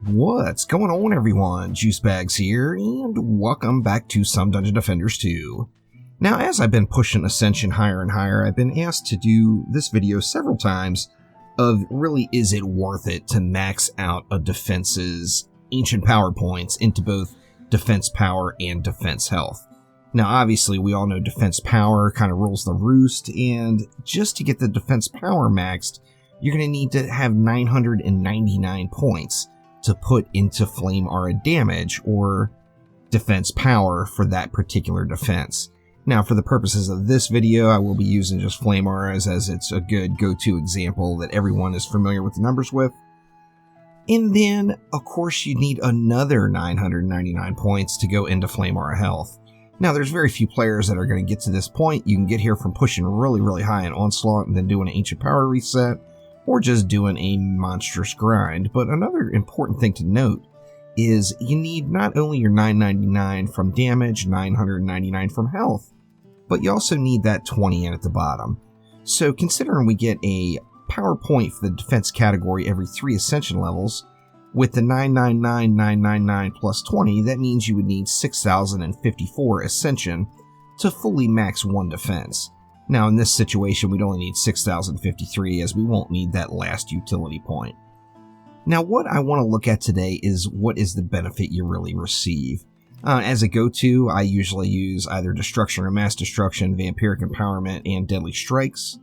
What's going on, everyone? Juicebags here, and welcome back to Some Dungeon Defenders 2. Now, as I've been pushing Ascension higher and higher, I've been asked to do this video several times of really, is it worth it to max out a defense's ancient power points into both defense power and defense health? Now, obviously, we all know defense power kind of rules the roost, and just to get the defense power maxed, you're going to need to have 999 points to put into flame aura damage or defense power for that particular defense. Now, for the purposes of this video, I will be using just flame auras as it's a good go-to example that everyone is familiar with the numbers with. And then, of course, you need another 999 points to go into flame aura health. Now, there's very few players that are going to get to this point. You can get here from pushing really high in Onslaught and then doing an ancient power reset, or just doing a monstrous grind. But another important thing to note is you need not only your 999 from damage, 999 from health, but you also need that 20 in at the bottom. So considering we get a power point for the defense category every 3 Ascension levels, with the 999, 999 plus 20, that means you would need 6,054 Ascension to fully max one defense. Now, in this situation, we'd only need 6,053, as we won't need that last utility point. Now, what I want to look at today is what is the benefit you really receive. As a go-to, I usually use either Destruction or Mass Destruction, Vampiric Empowerment, and Deadly Strikes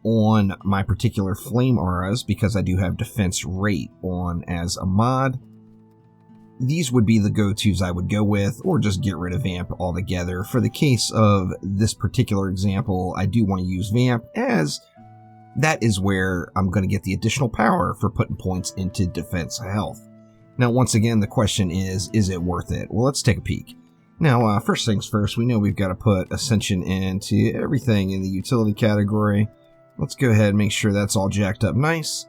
on my particular flame auras, because I do have Defense Rate on as a mod. These would be the go-tos I would go with, or just get rid of Vamp altogether. For the case of this particular example, I do want to use Vamp, as that is where I'm going to get the additional power for putting points into defense health. Now, once again, the question is it worth it? Well, let's take a peek. Now, first things first, we know we've got to put Ascension into everything in the utility category. Let's go ahead and make sure that's all jacked up nice.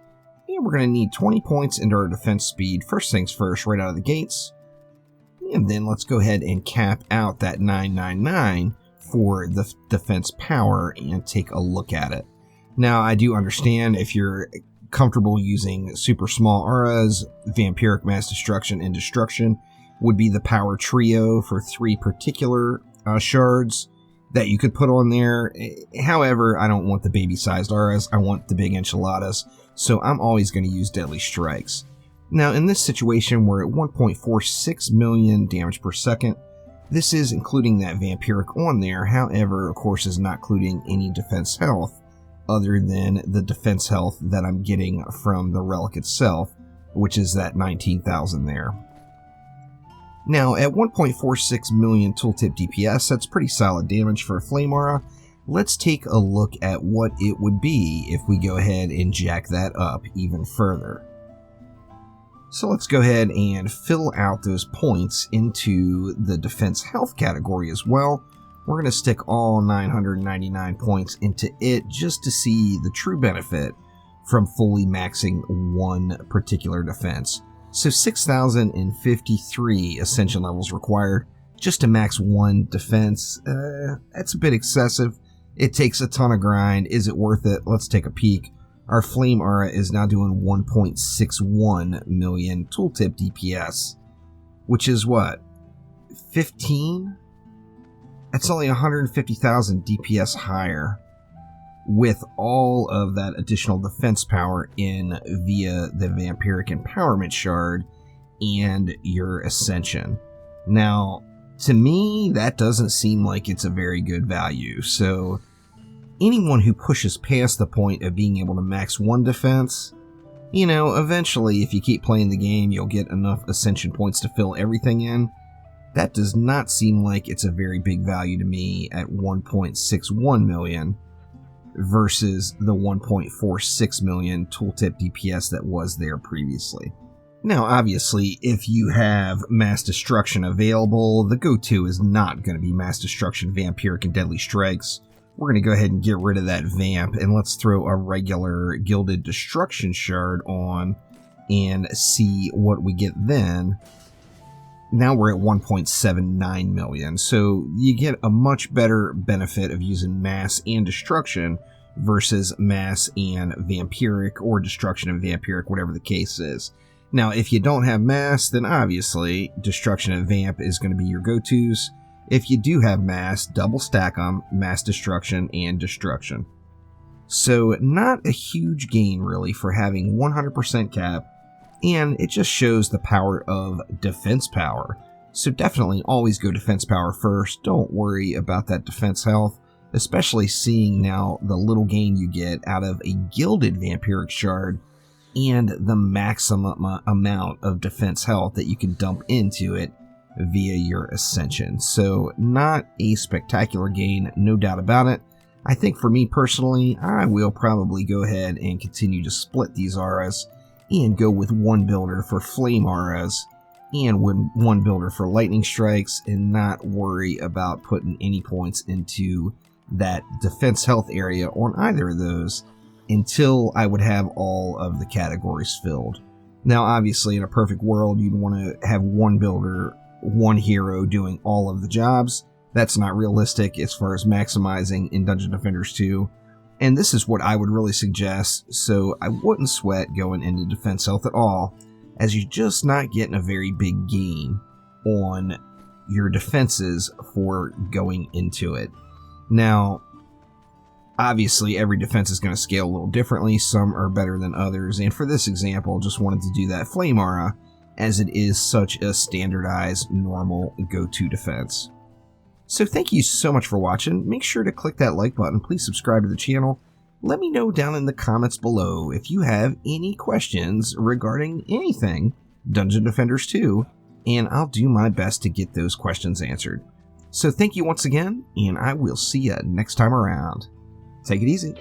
And we're going to need 20 points into our defense speed, first things first, right out of the gates. And then let's go ahead and cap out that 999 for the defense power and take a look at it. Now, I do understand if you're comfortable using super small auras, Vampiric, Mass Destruction, and Destruction would be the power trio for 3 particular shards that you could put on there. However, I don't want the baby-sized auras, I want the big enchiladas, so I'm always going to use Deadly Strikes. Now, in this situation, we're at 1.46 million damage per second. This is including that Vampiric on there, however, of course, is not including any defense health, other than the defense health that I'm getting from the relic itself, which is that 19,000 there. Now, at 1.46 million tooltip DPS, that's pretty solid damage for a flame aura. Let's take a look at what it would be if we go ahead and jack that up even further. So let's go ahead and fill out those points into the defense health category as well. We're going to stick all 999 points into it just to see the true benefit from fully maxing one particular defense. So 6,053 Ascension levels required just to max one defense. That's a bit excessive. It takes a ton of grind. Is it worth it? Let's take a peek. Our flame aura is now doing 1.61 million tooltip DPS, which is what? 15? That's only 150,000 DPS higher, with all of that additional defense power in via the Vampiric Empowerment Shard and your Ascension. Now, to me, that doesn't seem like it's a very good value. So, anyone who pushes past the point of being able to max one defense, you know, eventually, if you keep playing the game, you'll get enough Ascension points to fill everything in. That does not seem like it's a very big value to me at 1.61 million. Versus the 1.46 million tooltip DPS that was there previously. Now, obviously, if you have Mass Destruction available, the go-to is not going to be Mass Destruction, Vampiric, and Deadly Strikes. We're going to go ahead and get rid of that Vamp, and let's throw a regular Gilded Destruction Shard on and see what we get then. Now we're at 1.79 million, so you get a much better benefit of using Mass and Destruction versus Mass and Vampiric, or Destruction and Vampiric, whatever the case is. Now, if you don't have mass, then obviously Destruction and Vamp is going to be your go-tos. If you do have mass, double stack them, Mass Destruction and Destruction. So not a huge gain really for having 100% cap, and it just shows the power of defense power. So definitely always go defense power first. Don't worry about that defense health, especially seeing now the little gain you get out of a gilded vampiric shard and the maximum amount of defense health that you can dump into it via your Ascension. So not a spectacular gain, no doubt about it. I think for me personally, I will probably go ahead and continue to split these auras and go with one builder for flame auras and one builder for lightning strikes, and not worry about putting any points into that defense health area on either of those until I would have all of the categories filled. Now, obviously, in a perfect world, you'd want to have one builder, one hero doing all of the jobs. That's not realistic as far as maximizing in Dungeon Defenders 2. And this is what I would really suggest, so I wouldn't sweat going into defense health at all, as you're just not getting a very big gain on your defenses for going into it. Now, obviously, every defense is going to scale a little differently. Some are better than others. And for this example, just wanted to do that Flame Aura, as it is such a standardized, normal go-to defense. So thank you so much for watching. Make sure to click that like button. Please subscribe to the channel. Let me know down in the comments below if you have any questions regarding anything Dungeon Defenders 2, and I'll do my best to get those questions answered. So thank you once again, and I will see you next time around. Take it easy.